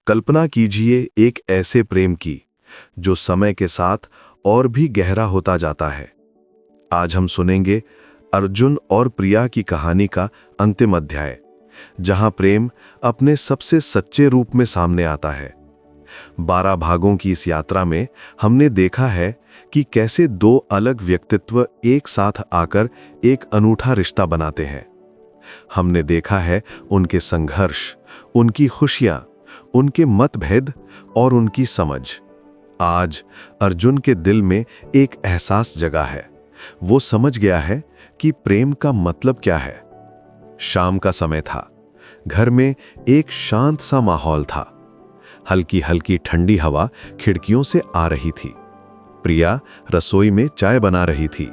कल्पना कीजिए एक ऐसे प्रेम की जो समय के साथ और भी गहरा होता जाता है। आज हम सुनेंगे अर्जुन और प्रिया की कहानी का अंतिम अध्याय, जहां प्रेम अपने सबसे सच्चे रूप में सामने आता है। 12 भागों की इस यात्रा में हमने देखा है कि कैसे दो अलग व्यक्तित्व एक साथ आकर एक अनूठा रिश्ता बनाते हैं। हमने देखा है उनके संघर्ष, उनकी खुशियां, उनके मतभेद और उनकी समझ। आज अर्जुन के दिल में एक एहसास जगा है। वो समझ गया है कि प्रेम का मतलब क्या है। शाम का समय था। घर में एक शांत सा माहौल था। हल्की हल्की ठंडी हवा खिड़कियों से आ रही थी। प्रिया रसोई में चाय बना रही थी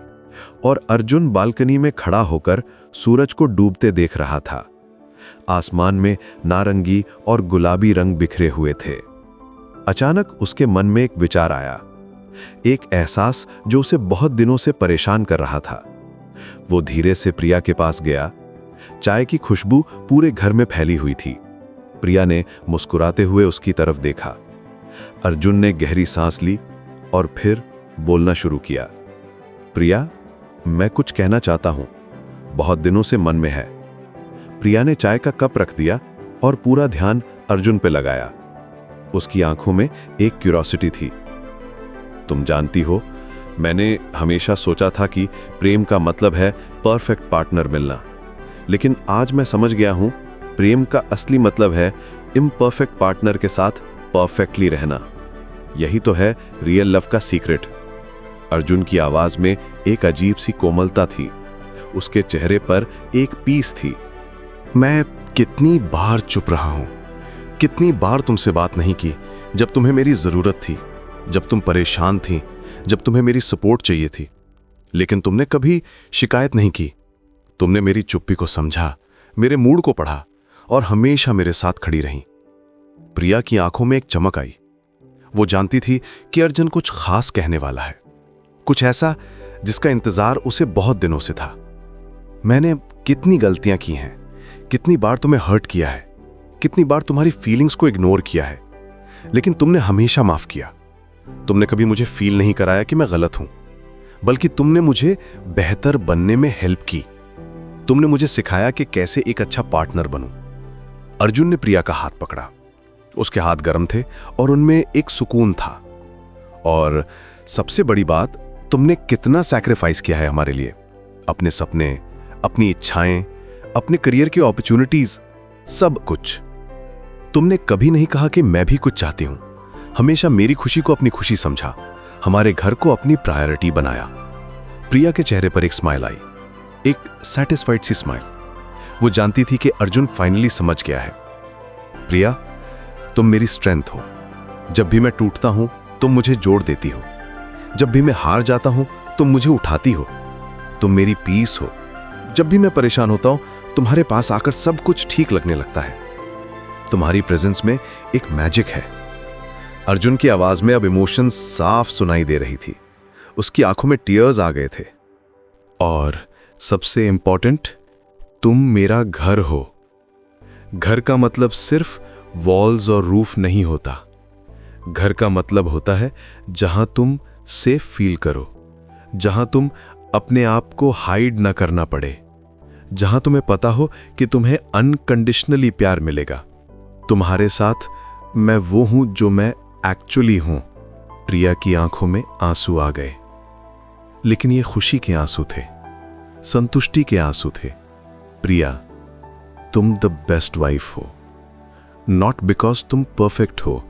और अर्जुन बालकनी में खड़ा होकर सूरज को डूबते देख रहा था। आसमान में नारंगी और गुलाबी रंग बिखरे हुए थे। अचानक उसके मन में एक विचार आया, एक एहसास जो उसे बहुत दिनों से परेशान कर रहा था। वो धीरे से प्रिया के पास गया। चाय की खुशबू पूरे घर में फैली हुई थी। प्रिया ने मुस्कुराते हुए उसकी तरफ देखा। अर्जुन ने गहरी सांस ली और फिर बोलना शुरू किया। प्रिया, मैं कुछ कहना चाहता हूं, बहुत दिनों से मन में है। प्रिया ने चाय का कप रख दिया और पूरा ध्यान अर्जुन पे लगाया। उसकी आंखों में एक क्यूरोसिटी थी। तुम जानती हो, मैंने हमेशा सोचा था कि प्रेम का मतलब है परफेक्ट पार्टनर मिलना, लेकिन आज मैं समझ गया हूं, प्रेम का असली मतलब है इम्परफेक्ट पार्टनर के साथ परफेक्टली रहना। यही तो है रियल लव का सीक्रेट। अर्जुन की आवाज में एक अजीब सी कोमलता थी। उसके चेहरे पर एक पीस थी। मैं कितनी बार चुप रहा हूं, कितनी बार तुमसे बात नहीं की जब तुम्हें मेरी जरूरत थी, जब तुम परेशान थी, जब तुम्हें मेरी सपोर्ट चाहिए थी। लेकिन तुमने कभी शिकायत नहीं की। तुमने मेरी चुप्पी को समझा, मेरे मूड को पढ़ा और हमेशा मेरे साथ खड़ी रही। प्रिया की आंखों में एक चमक आई। वो जानती थी कि अर्जुन कुछ खास कहने वाला है, कुछ ऐसा जिसका इंतजार उसे बहुत दिनों से था। मैंने कितनी गलतियां की हैं, कितनी बार तुम्हें हर्ट किया है, कितनी बार तुम्हारी फीलिंग्स को इग्नोर किया है, लेकिन तुमने हमेशा माफ किया। तुमने कभी मुझे फील नहीं कराया कि मैं गलत हूं, बल्कि तुमने मुझे बेहतर बनने में हेल्प की। तुमने मुझे सिखाया कि कैसे एक अच्छा पार्टनर बनूं। अर्जुन ने प्रिया का हाथ पकड़ा। उसके हाथ गर्म थे और उनमें एक सुकून था। और सबसे बड़ी बात, तुमने कितना सैक्रिफाइस किया है हमारे लिए। अपने सपने, अपनी इच्छाएं, अपने करियर की अपॉर्चुनिटीज, सब कुछ। तुमने कभी नहीं कहा कि मैं भी कुछ चाहती हूं। हमेशा मेरी खुशी को अपनी खुशी समझा, हमारे घर को अपनी प्रायोरिटी बनाया। प्रिया के चेहरे पर एक स्माइल आई, एक सैटिस्फाइड सी स्माइल। वो जानती थी कि अर्जुन फाइनली समझ गया है। प्रिया, तुम मेरी स्ट्रेंथ हो। जब भी मैं टूटता हूं तुम मुझे जोड़ देती हो। जब भी मैं हार जाता हूं तुम मुझे उठाती हो। तुम मेरी पीस हो। जब भी मैं परेशान होता हूं तुम्हारे पास आकर सब कुछ ठीक लगने लगता है। तुम्हारी प्रेजेंस में एक मैजिक है। अर्जुन की आवाज में अब इमोशन साफ सुनाई दे रही थी। उसकी आंखों में टीयर्स आ गए थे। और सबसे इंपॉर्टेंट, तुम मेरा घर हो। घर का मतलब सिर्फ वॉल्स और रूफ नहीं होता। घर का मतलब होता है जहां तुम सेफ फील करो, जहां तुम अपने आप को हाइड ना करना पड़े, जहां तुम्हें पता हो कि तुम्हें अनकंडीशनली प्यार मिलेगा। तुम्हारे साथ मैं वो हूं जो मैं एक्चुअली हूं। प्रिया की आंखों में आंसू आ गए, लेकिन ये खुशी के आंसू थे, संतुष्टि के आंसू थे। प्रिया, तुम द बेस्ट वाइफ हो। नॉट बिकॉज तुम परफेक्ट हो,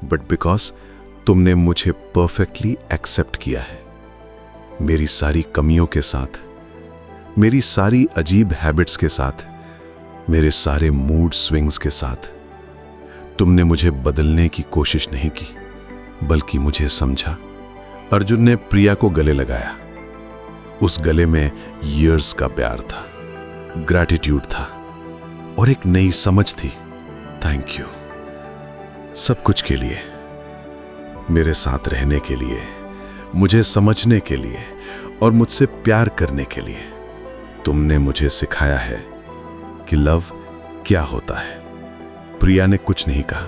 बट बिकॉज तुमने मुझे परफेक्टली एक्सेप्ट किया है। मेरी सारी कमियों के साथ, मेरी सारी अजीब हैबिट्स के साथ, मेरे सारे मूड स्विंग्स के साथ। तुमने मुझे बदलने की कोशिश नहीं की, बल्कि मुझे समझा। अर्जुन ने प्रिया को गले लगाया। उस गले में ईयर्स का प्यार था, ग्रैटिट्यूड था और एक नई समझ थी। थैंक यू सब कुछ के लिए, मेरे साथ रहने के लिए, मुझे समझने के लिए और मुझसे प्यार करने के लिए। तुमने मुझे सिखाया है कि लव क्या होता है। प्रिया ने कुछ नहीं कहा,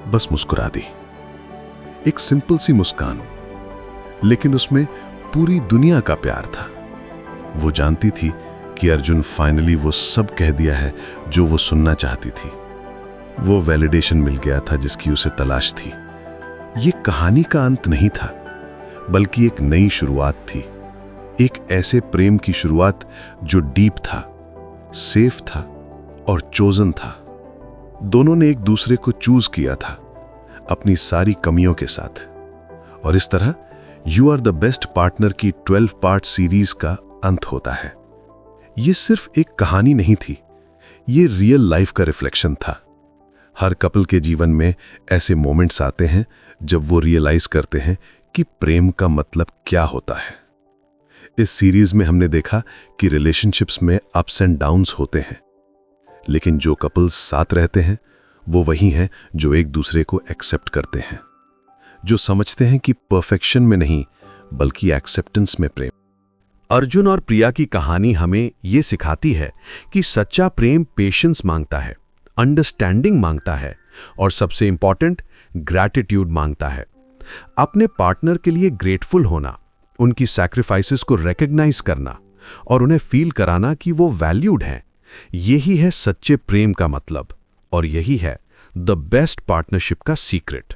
बस मुस्कुरा दी। एक सिंपल सी मुस्कान, लेकिन उसमें पूरी दुनिया का प्यार था। वो जानती थी कि अर्जुन फाइनली वो सब कह दिया है जो वो सुनना चाहती थी। वो वैलिडेशन मिल गया था जिसकी उसे तलाश थी। ये कहानी का अंत नहीं था, बल्कि एक नई शुरुआत थी। एक ऐसे प्रेम की शुरुआत जो डीप था, सेफ था और चोजन था। दोनों ने एक दूसरे को चूज किया था, अपनी सारी कमियों के साथ। और इस तरह you are the best partner की 12 पार्ट सीरीज का अंत होता है। ये सिर्फ एक कहानी नहीं थी, ये रियल लाइफ का रिफ्लेक्शन था। हर कपल के जीवन में ऐसे मोमेंट्स आते हैं जब वो रियलाइज करते हैं कि प्रेम का मतलब क्या होता है। इस सीरीज में हमने देखा कि रिलेशनशिप्स में अप्स एंड डाउन्स होते हैं, लेकिन जो कपल्स साथ रहते हैं वो वही हैं जो एक दूसरे को एक्सेप्ट करते हैं, जो समझते हैं कि परफेक्शन में नहीं बल्कि एक्सेप्टेंस में प्रेम। अर्जुन और प्रिया की कहानी हमें ये सिखाती है कि सच्चा प्रेम पेशेंस मांगता है, अंडरस्टैंडिंग मांगता है और सबसे इंपॉर्टेंट ग्रैटिट्यूड मांगता है। अपने पार्टनर के लिए ग्रेटफुल होना, उनकी सैक्रिफाइसेस को रिकॉग्नाइज करना और उन्हें फील कराना कि वो वैल्यूड हैं, यही है सच्चे प्रेम का मतलब और यही है द बेस्ट पार्टनरशिप का सीक्रेट।